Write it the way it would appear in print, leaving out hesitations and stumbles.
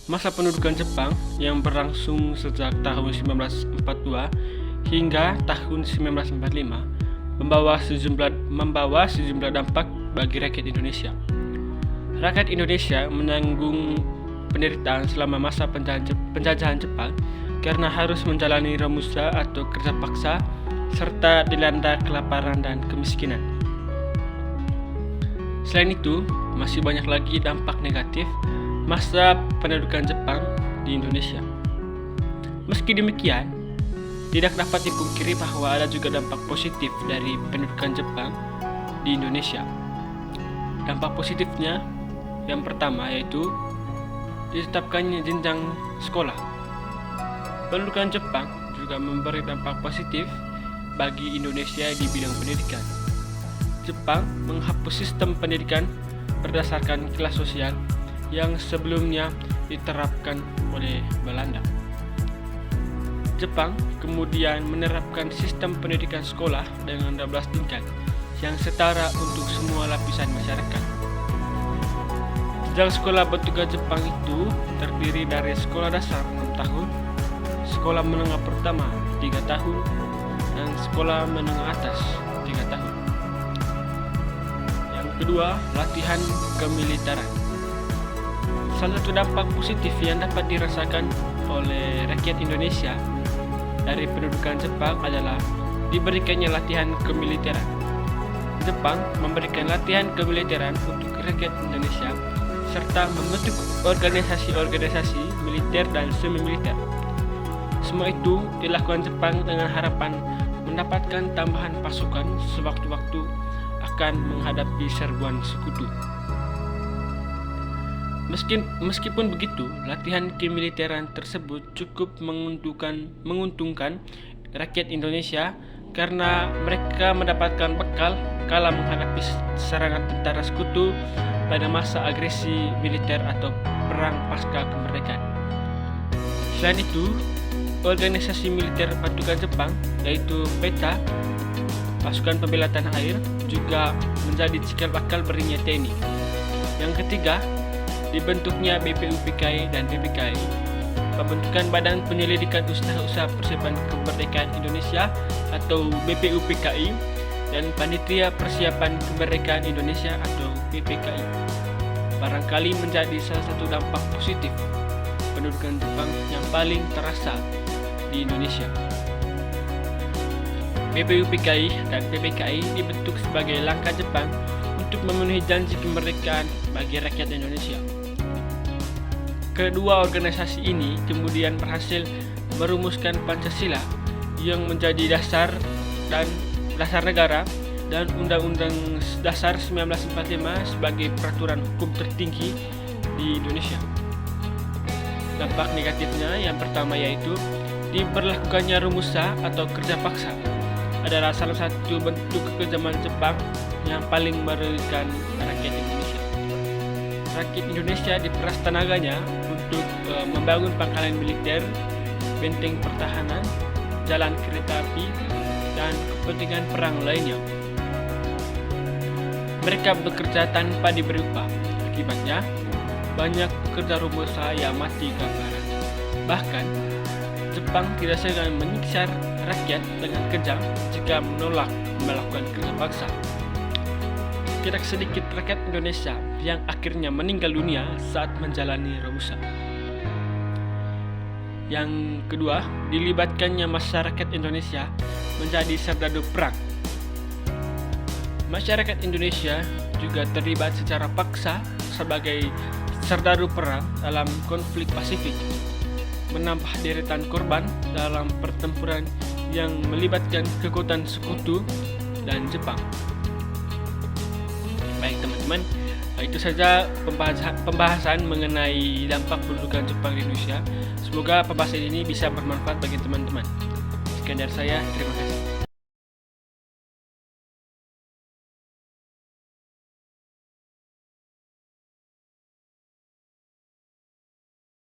Masa pendudukan Jepang yang berlangsung sejak tahun 1942 hingga tahun 1945 membawa sejumlah dampak bagi rakyat Indonesia. Rakyat Indonesia menanggung penderitaan selama masa penjajahan Jepang karena harus menjalani romusa atau kerja paksa serta dilanda kelaparan dan kemiskinan. Selain itu, masih banyak lagi dampak negatif masa pendudukan Jepang di Indonesia. Meski demikian, tidak dapat dipungkiri bahwa ada juga dampak positif dari pendudukan Jepang di Indonesia. Dampak positifnya yang pertama yaitu ditetapkannya jenjang sekolah. Pendudukan Jepang juga memberi dampak positif bagi Indonesia di bidang pendidikan. Jepang menghapus sistem pendidikan berdasarkan kelas sosial yang sebelumnya diterapkan oleh Belanda. Jepang kemudian menerapkan sistem pendidikan sekolah dengan 12 tingkat yang setara untuk semua lapisan masyarakat. Jenjang sekolah bentukan Jepang itu terdiri dari sekolah dasar 6 tahun, sekolah menengah pertama 3 tahun, dan sekolah menengah atas 3 tahun. Yang kedua, latihan kemiliteran. Salah satu dampak positif yang dapat dirasakan oleh rakyat Indonesia dari pendudukan Jepang adalah diberikannya latihan kemiliteran. Jepang memberikan latihan kemiliteran untuk rakyat Indonesia serta membentuk organisasi-organisasi militer dan semi-militer. Semua itu dilakukan Jepang dengan harapan mendapatkan tambahan pasukan sewaktu-waktu akan menghadapi serbuan sekutu. Meskipun begitu, latihan kemiliteran tersebut cukup menguntungkan rakyat Indonesia karena mereka mendapatkan bekal kala menghadapi serangan tentara sekutu pada masa agresi militer atau perang pasca kemerdekaan. Selain itu, organisasi militer pasukan Jepang yaitu PETA, Pasukan Pembela Tanah Air, juga menjadi cikal bakal berdirinya TNI. Yang ketiga, dibentuknya BPUPKI dan BPKI, pembentukan Badan Penyelidikan Usaha-Usaha Persiapan Kemerdekaan Indonesia atau BPUPKI, dan Panitia Persiapan Kemerdekaan Indonesia atau PPKI. Barangkali menjadi salah satu dampak positif pendudukan Jepang yang paling terasa di Indonesia. BPUPKI dan PPKI dibentuk sebagai langkah Jepang untuk memenuhi janji kemerdekaan bagi rakyat Indonesia. Kedua organisasi ini kemudian berhasil merumuskan Pancasila yang menjadi dasar negara dan Undang-Undang Dasar 1945 sebagai peraturan hukum tertinggi di Indonesia. Dampak negatifnya yang pertama yaitu diberlakukannya rumusa atau kerja paksa adalah salah satu bentuk kekejaman Jepang yang paling merugikan rakyat Indonesia. Rakyat Indonesia diperas tenaganya untuk membangun pangkalan militer, benteng pertahanan, jalan kereta api, dan kepentingan perang lainnya. Mereka bekerja tanpa diberi upah. Akibatnya, banyak pekerja rumah yang mati kelaparan. Bahkan, Jepang tidak segan menyiksa rakyat dengan kejam jika menolak melakukan kerja paksa. Tidak sedikit rakyat Indonesia yang akhirnya meninggal dunia saat menjalani romusa. Yang kedua, dilibatkannya masyarakat Indonesia menjadi serdadu perang. Masyarakat Indonesia juga terlibat secara paksa sebagai serdadu perang dalam konflik Pasifik, menambah deretan korban dalam pertempuran yang melibatkan kekuatan sekutu dan Jepang. Baik teman-teman, itu saja pembahasan mengenai dampak pendudukan Jepang di Indonesia. Semoga pembahasan ini bisa bermanfaat bagi teman-teman. Sekian dari saya, terima kasih.